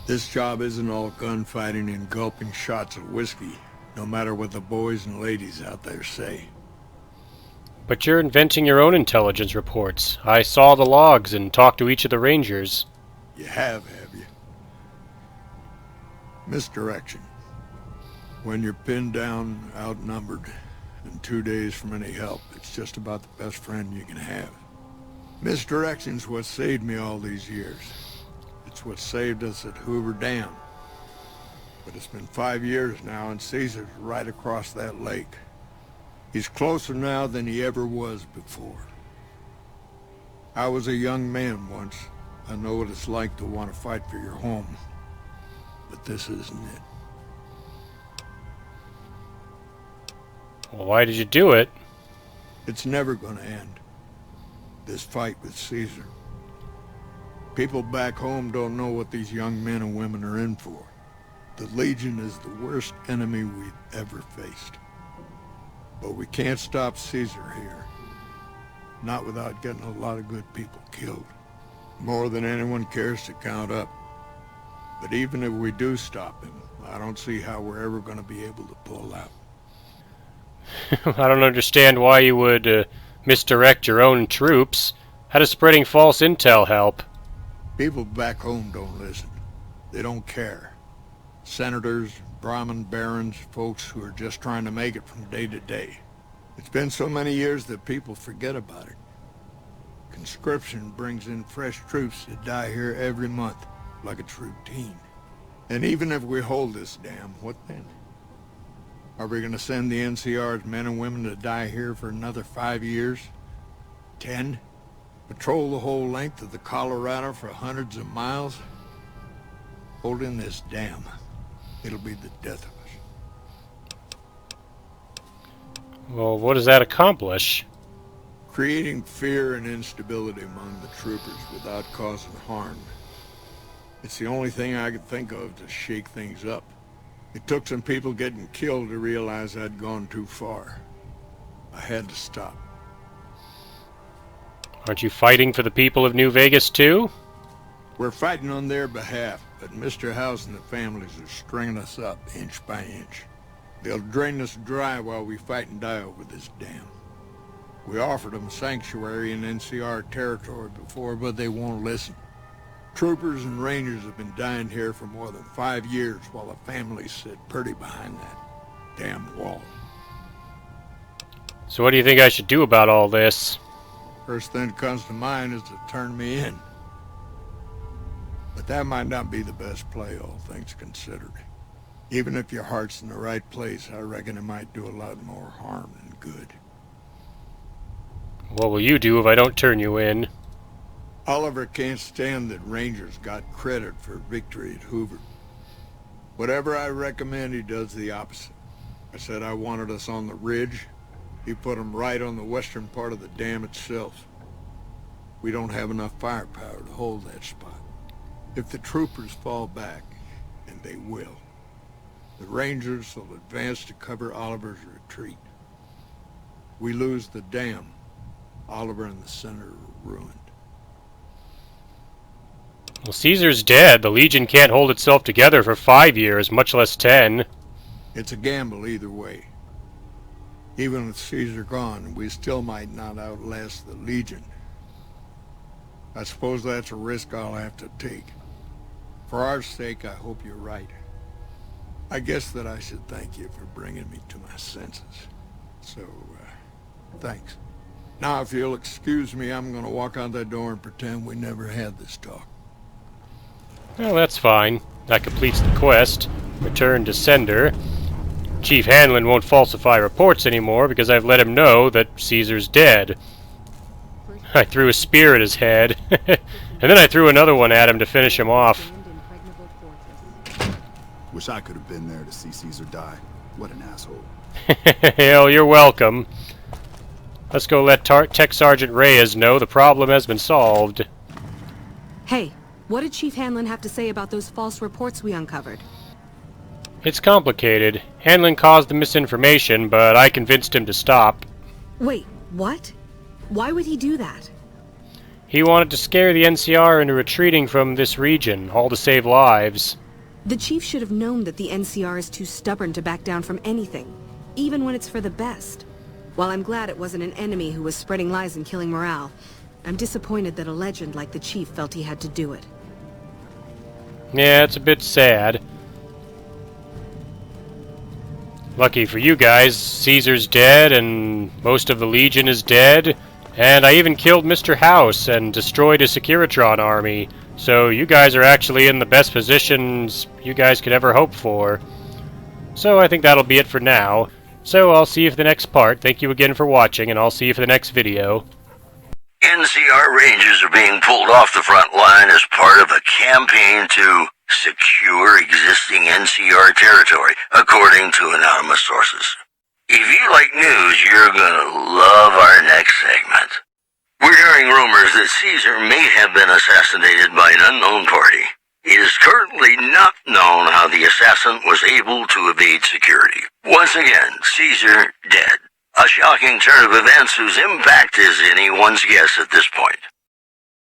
This job isn't all gunfighting and gulping shots of whiskey, no matter what the boys and ladies out there say. But you're inventing your own intelligence reports. I saw the logs and talked to each of the Rangers. You have you? Misdirection. When you're pinned down, outnumbered, and 2 days from any help, it's just about the best friend you can have. Misdirection's what saved me all these years. It's what saved us at Hoover Dam. But it's been 5 years now, and Caesar's right across that lake. He's closer now than he ever was before. I was a young man once. I know what it's like to want to fight for your home. But this isn't it. Well, why did you do it? It's never gonna end. This fight with Caesar. People back home don't know what these young men and women are in for. The Legion is the worst enemy we've ever faced. But we can't stop Caesar here. Not without getting a lot of good people killed. More than anyone cares to count up. But even if we do stop him, I don't see how we're ever gonna be able to pull out. I don't understand why you would misdirect your own troops. How does spreading false intel help? People back home don't listen. They don't care. Senators, Brahmin barons, folks who are just trying to make it from day to day. It's been so many years that people forget about it. Conscription brings in fresh troops that die here every month, like it's routine. And even if we hold this dam, what then? Are we gonna send the NCR's men and women to die here for another 5 years? 10? Patrol the whole length of the Colorado for hundreds of miles? Holding this dam, it'll be the death of us. Well, what does that accomplish? Creating fear and instability among the troopers without causing harm. It's the only thing I could think of to shake things up. It took some people getting killed to realize I'd gone too far. I had to stop. Aren't you fighting for the people of New Vegas, too? We're fighting on their behalf, but Mr. House and the families are stringing us up inch by inch. They'll drain us dry while we fight and die over this dam. We offered them sanctuary in NCR territory before, but they won't listen. Troopers and Rangers have been dying here for more than 5 years while the families sit pretty behind that damn wall. So what do you think I should do about all this? First thing that comes to mind is to turn me in. But that might not be the best play, all things considered. Even if your heart's in the right place, I reckon it might do a lot more harm than good. What will you do if I don't turn you in? Oliver can't stand that Rangers got credit for victory at Hoover. Whatever I recommend, he does the opposite. I said I wanted us on the ridge. He put them right on the western part of the dam itself. We don't have enough firepower to hold that spot. If the troopers fall back, and they will, the Rangers will advance to cover Oliver's retreat. We lose the dam. Oliver and the center are ruined. Well, Caesar's dead. The Legion can't hold itself together for 5 years, much less 10. It's a gamble either way. Even with Caesar gone, we still might not outlast the Legion. I suppose that's a risk I'll have to take. For our sake, I hope you're right. I guess that I should thank you for bringing me to my senses. So, thanks. Now, if you'll excuse me, I'm gonna walk out that door and pretend we never had this talk. Well, that's fine. That completes the quest. Return to sender. Chief Hanlon won't falsify reports anymore because I've let him know that Caesar's dead. I threw a spear at his head, and then I threw another one at him to finish him off. Wish I could have been there to see Caesar die. What an asshole. Hell, you're welcome. Let's go let Tech Sergeant Reyes know the problem has been solved. Hey, what did Chief Hanlon have to say about those false reports we uncovered? It's complicated. Hanlon caused the misinformation, but I convinced him to stop. Wait, what? Why would he do that? He wanted to scare the NCR into retreating from this region, all to save lives. The Chief should have known that the NCR is too stubborn to back down from anything, even when it's for the best. While I'm glad it wasn't an enemy who was spreading lies and killing morale, I'm disappointed that a legend like the Chief felt he had to do it. Yeah, it's a bit sad. Lucky for you guys, Caesar's dead, and most of the Legion is dead, and I even killed Mr. House and destroyed a Securitron army, so you guys are actually in the best positions you guys could ever hope for. So I think that'll be it for now. So I'll see you for the next part. Thank you again for watching, and I'll see you for the next video. NCR Rangers are being pulled off the front line as part of a campaign to secure existing NCR territory, according to anonymous sources. If you like news, you're gonna love our next segment. We're hearing rumors that Caesar may have been assassinated by an unknown party. It is currently not known how the assassin was able to evade security. Once again, Caesar dead. A shocking turn of events whose impact is anyone's guess at this point.